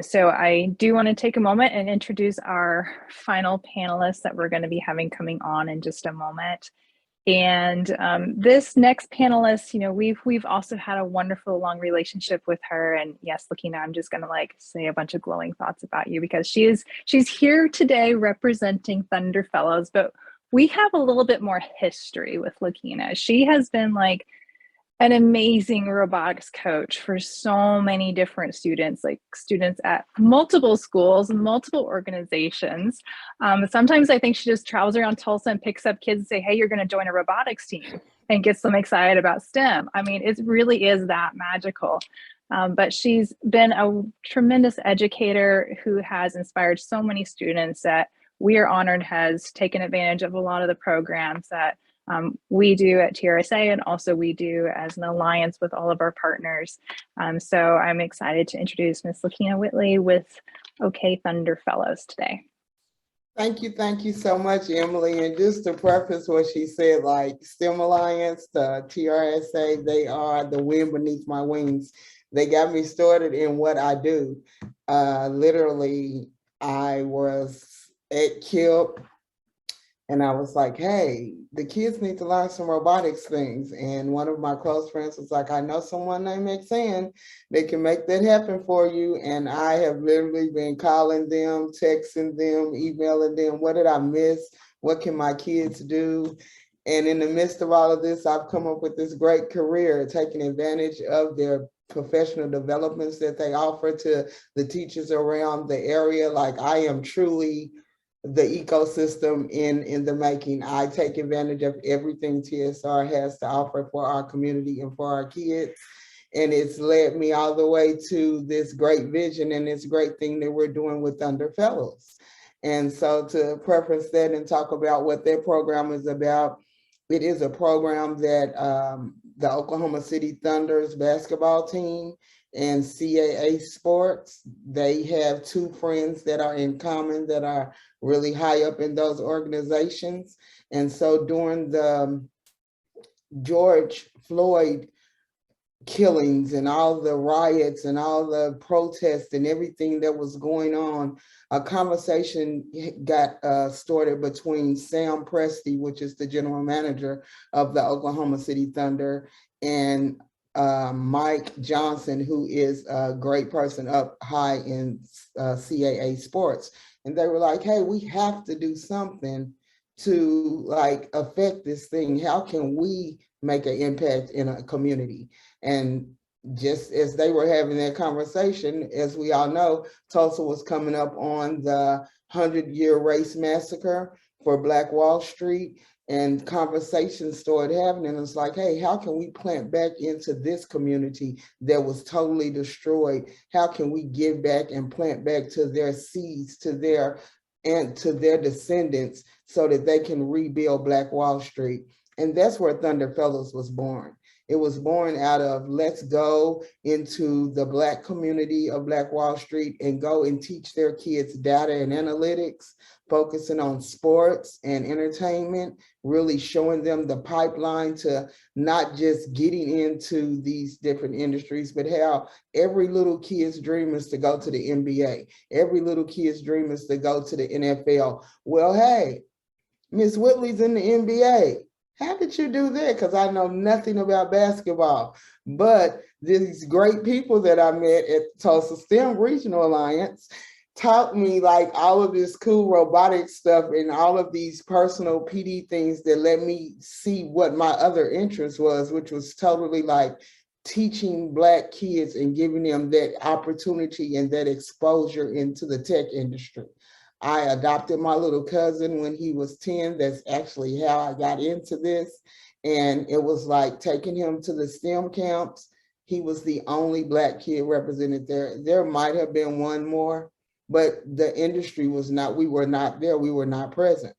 So I do want to take a moment and introduce our final panelists that we're going to be having coming on in just a moment. And this next panelist, we've also had a wonderful long relationship with her. And yes, LaKena, I'm just gonna like say a bunch of glowing thoughts about you because she's here today representing Thunder Fellows, but we have a little bit more history with LaKena. She has been like an amazing robotics coach for so many different students, like students at multiple schools and multiple organizations. Sometimes I think she just travels around Tulsa and picks up kids and say, hey, you're going to join a robotics team, and gets them excited about STEM. I mean, it really is that magical. But she's been a tremendous educator who has inspired so many students that we are honored has taken advantage of a lot of the programs that we do at TRSA, and also we do as an alliance with all of our partners. So I'm excited to introduce Miss LaKena Whitley with OK Thunder Fellows today. Thank you so much, Emily. And just to preface what she said, like STEM Alliance, the TRSA, they are the wind beneath my wings. They got me started in what I do. Literally, I was at KIP, and I was like, hey, the kids need to learn some robotics things. And one of my close friends was like, I know someone named Xan that can make that happen for you. And I have literally been calling them, texting them, emailing them. What did I miss? What can my kids do? And in the midst of all of this, I've come up with this great career, taking advantage of their professional developments that they offer to the teachers around the area. Like, I am truly the ecosystem in the making. I take advantage of everything TSR has to offer for our community and for our kids. And it's led me all the way to this great vision and this great thing that we're doing with Thunder Fellows. And so to preference that and talk about what their program is about, it is a program that the Oklahoma City Thunder's basketball team and CAA Sports, they have two friends that are in common that are really high up in those organizations. And so during the George Floyd killings and all the riots and all the protests and everything that was going on, a conversation got started between Sam Presti, which is the general manager of the Oklahoma City Thunder, and Mike Johnson, who is a great person up high in CAA Sports. And they were like, hey, we have to do something to like affect this thing. How can we make an impact in a community? And just as they were having that conversation, as we all know, Tulsa was coming up on the 100-year race massacre for Black Wall Street, and conversations started happening. It's like, hey, how can we plant back into this community that was totally destroyed? How can we give back and plant back to their seeds, to their descendants, so that they can rebuild Black Wall Street? And that's where Thunder Fellows was born. It was born out of, let's go into the Black community of Black Wall Street and go and teach their kids data and analytics, focusing on sports and entertainment, really showing them the pipeline to not just getting into these different industries, but how every little kid's dream is to go to the NBA. Every little kid's dream is to go to the NFL. Well, hey, Miss Whitley's in the NBA. How did you do that? Because I know nothing about basketball. But these great people that I met at Tulsa STEM Regional Alliance taught me like all of this cool robotic stuff and all of these personal PD things that let me see what my other interest was, which was totally like teaching Black kids and giving them that opportunity and that exposure into the tech industry. I adopted my little cousin when he was 10. That's actually how I got into this. And it was like taking him to the STEM camps. He was the only Black kid represented there. There might have been one more, but the industry was not, we were not there, we were not present.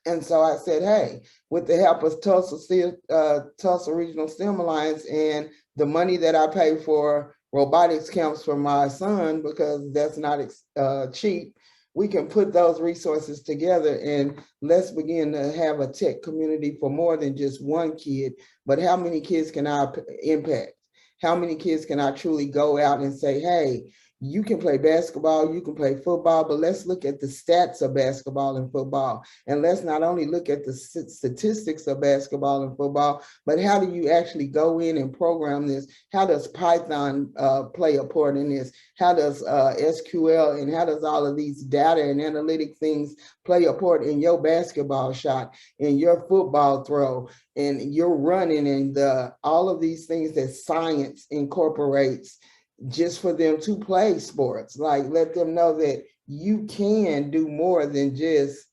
And so I said, hey, with the help of Tulsa Regional STEM Alliance and the money that I pay for robotics camps for my son, because that's not cheap, we can put those resources together and let's begin to have a tech community for more than just one kid, but how many kids can I impact? How many kids can I truly go out and say, hey, You can play basketball, you can play football, but let's look at the stats of basketball and football. And let's not only look at the statistics of basketball and football, but how do you actually go in and program this? How does Python play a part in this? How does SQL and how does all of these data and analytic things play a part in your basketball shot, in your football throw, and your running, and all of these things that science incorporates just for them to play sports? Like, let them know that you can do more than just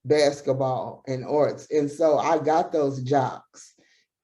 basketball and arts. And so I got those jocks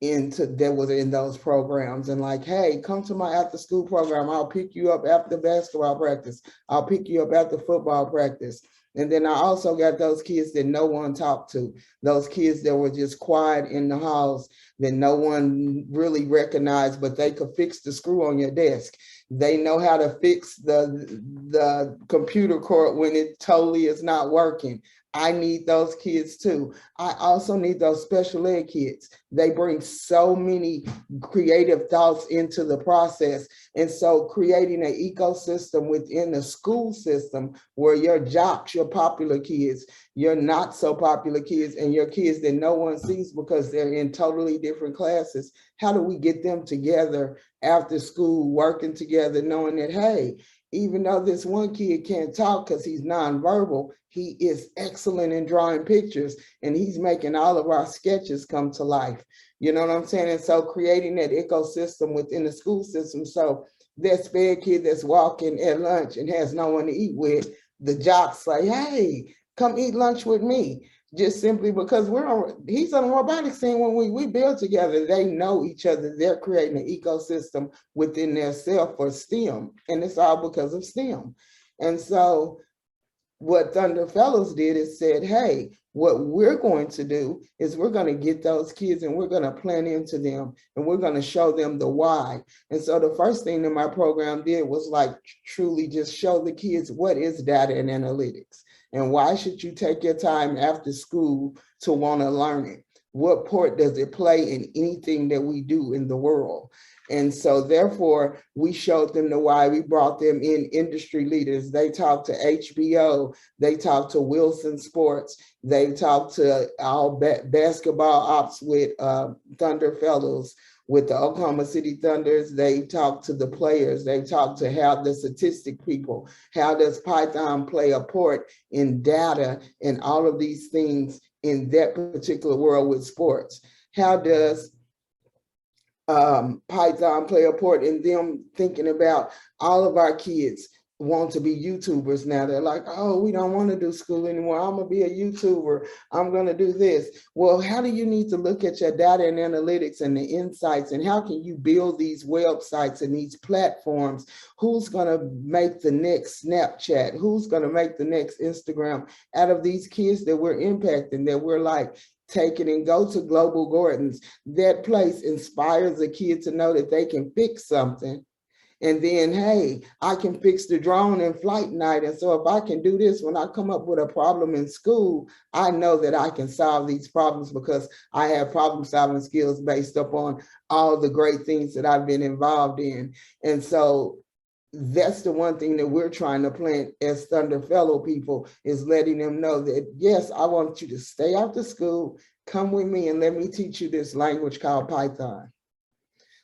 that was in those programs, and like, hey, come to my after school program. I'll pick you up after basketball practice. I'll pick you up after football practice. And then I also got those kids that no one talked to, those kids that were just quiet in the halls that no one really recognized, but they could fix the screw on your desk. They know how to fix the computer cord when it totally is not working. I need those kids too. I also need those special ed kids. They bring so many creative thoughts into the process. And so creating an ecosystem within the school system where your jocks, your popular kids, your not so popular kids, and your kids that no one sees because they're in totally different classes, how do we get them together after school, working together, knowing that, hey, even though this one kid can't talk because he's nonverbal, he is excellent in drawing pictures, and he's making all of our sketches come to life. You know what I'm saying? And so creating that ecosystem within the school system, so that sped kid that's walking at lunch and has no one to eat with, the jocks say, hey, come eat lunch with me. Just simply because he's on the robotics scene. When we build together, they know each other. They're creating an ecosystem within their self for STEM, and it's all because of STEM. And so what Thunder Fellows did is said, hey, what we're going to do is we're going to get those kids and we're going to plan into them and we're going to show them the why. And so the first thing that my program did was like truly just show the kids what is data and analytics. And why should you take your time after school to want to learn it? What part does it play in anything that we do in the world? And so therefore, we showed them the why. We brought them in industry leaders. They talked to HBO. They talked to Wilson Sports. They talked to our basketball ops with Thunder Fellows, with the Oklahoma City Thunders. They talked to the players. They talked to how the statistic people. How does Python play a part in data and all of these things in that particular world with sports? How does Python play a part in them thinking about all of our kids want to be YouTubers now? They're like, oh, we don't want to do school anymore. I'm going to be a YouTuber. I'm going to do this. Well, how do you need to look at your data and analytics and the insights, and how can you build these websites and these platforms? Who's going to make the next Snapchat? Who's going to make the next Instagram out of these kids that we're impacting, that we're like, take it and go to Global Gardens? That place inspires a kid to know that they can fix something. And then, hey, I can fix the drone in flight night. And so if I can do this, when I come up with a problem in school, I know that I can solve these problems because I have problem solving skills based upon all the great things that I've been involved in. And so that's the one thing that we're trying to plant as Thunder Fellow people, is letting them know that, yes, I want you to stay after school, come with me and let me teach you this language called Python.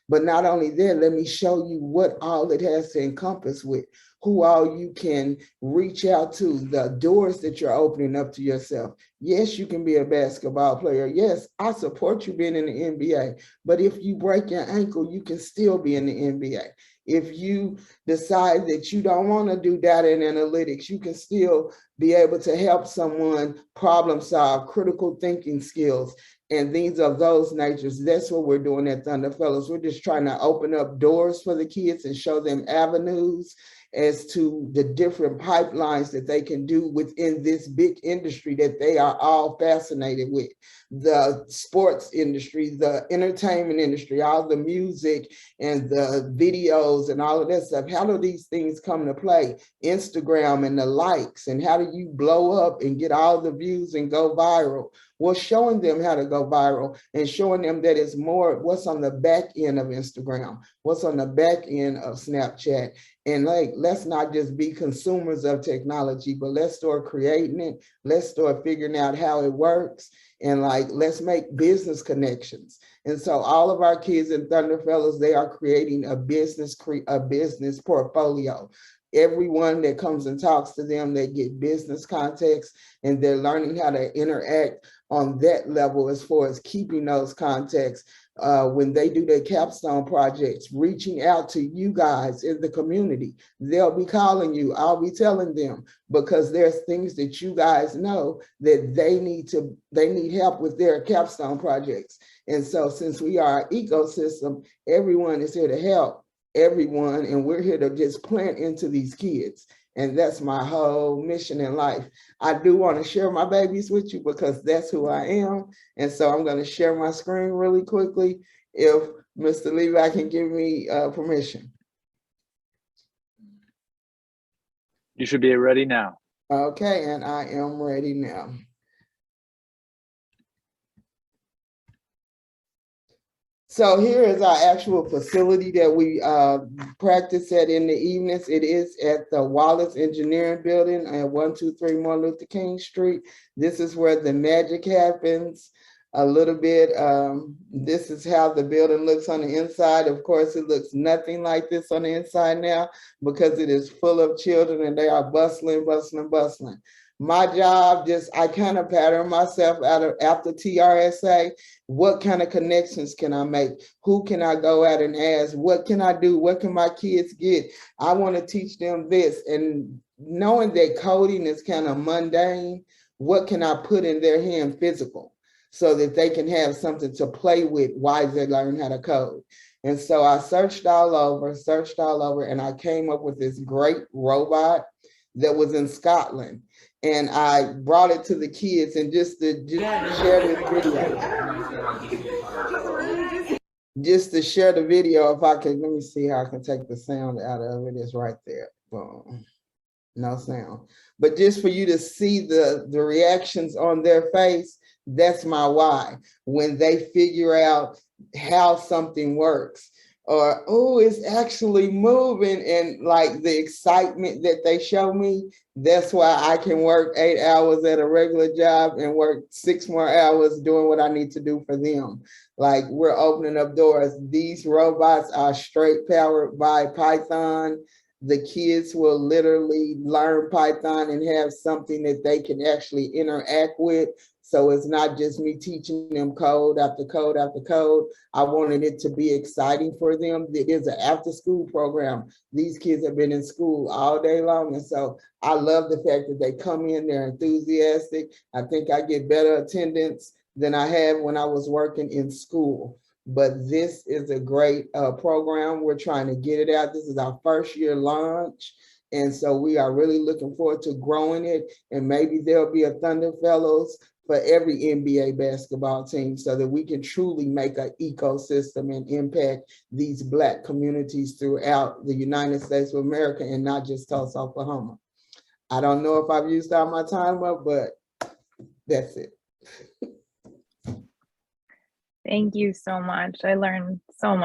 But not only that, let me show you what all it has to encompass with, who all you can reach out to, the doors that you're opening up to yourself. Yes, you can be a basketball player. Yes, I support you being in the NBA. But if you break your ankle, you can still be in the NBA. If you decide that you don't want to do data and analytics, you can still be able to help someone problem solve, critical thinking skills, and things of those natures. That's what we're doing at Thunder Fellows. We're just trying to open up doors for the kids and show them avenues as to the different pipelines that they can do within this big industry that they are all fascinated with. The sports industry, the entertainment industry, all the music and the videos and all of that stuff. How do these things come to play? Instagram and the likes, and how do you blow up and get all the views and go viral? Well, showing them how to go viral and showing them that it's more what's on the back end of Instagram, what's on the back end of Snapchat. And like, let's not just be consumers of technology, but let's start creating it. Let's start figuring out how it works. And like, let's make business connections. And so all of our kids in Thunder Fellows, they are creating a business portfolio. Everyone that comes and talks to them, they get business context, and they're learning how to interact on that level as far as keeping those contacts. When they do their capstone projects, reaching out to you guys in the community, they'll be calling you. I'll be telling them, because there's things that you guys know that they need help with their capstone projects. And so since we are an ecosystem, everyone is here to help everyone, and we're here to just plant into these kids. And that's my whole mission in life. I do want to share my babies with you because that's who I am. And so I'm going to share my screen really quickly if Mr. Levi can give me permission. You should be ready now. Okay, and I am ready now. So here is our actual facility that we practice at in the evenings. It is at the Wallace Engineering Building at 123 Martin Luther King Street. This is where the magic happens a little bit. This is how the building looks on the inside. Of course, it looks nothing like this on the inside now because it is full of children and they are bustling, bustling, bustling. My job, I kind of pattern myself after TRSA. What kind of connections can I make? Who can I go out and ask? What can I do? What can my kids get? I want to teach them this. And knowing that coding is kind of mundane, what can I put in their hand physical so that they can have something to play with while they learn how to code? And so I searched all over, and I came up with this great robot that was in Scotland. And I brought it to the kids and just to share this video. Just to share the video, if I can, let me see how I can take the sound out of it. It's right there. Boom. No sound. But just for you to see the reactions on their face, that's my why. When they figure out how something works, or, oh, it's actually moving, and like the excitement that they show me, that's why I can work 8 hours at a regular job and work 6 more hours doing what I need to do for them. Like, we're opening up doors. These robots are straight powered by Python. The kids will literally learn Python and have something that they can actually interact with. So it's not just me teaching them code after code after code. I wanted it to be exciting for them. It is an after school program. These kids have been in school all day long. And so I love the fact that they come in, they're enthusiastic. I think I get better attendance than I had when I was working in school. But this is a great program. We're trying to get it out. This is our first year launch. And so we are really looking forward to growing it. And maybe there'll be a Thunder Fellows for every NBA basketball team so that we can truly make an ecosystem and impact these Black communities throughout the United States of America and not just Tulsa, Oklahoma. I don't know if I've used all my time up, but that's it. Thank you so much. I learned so much.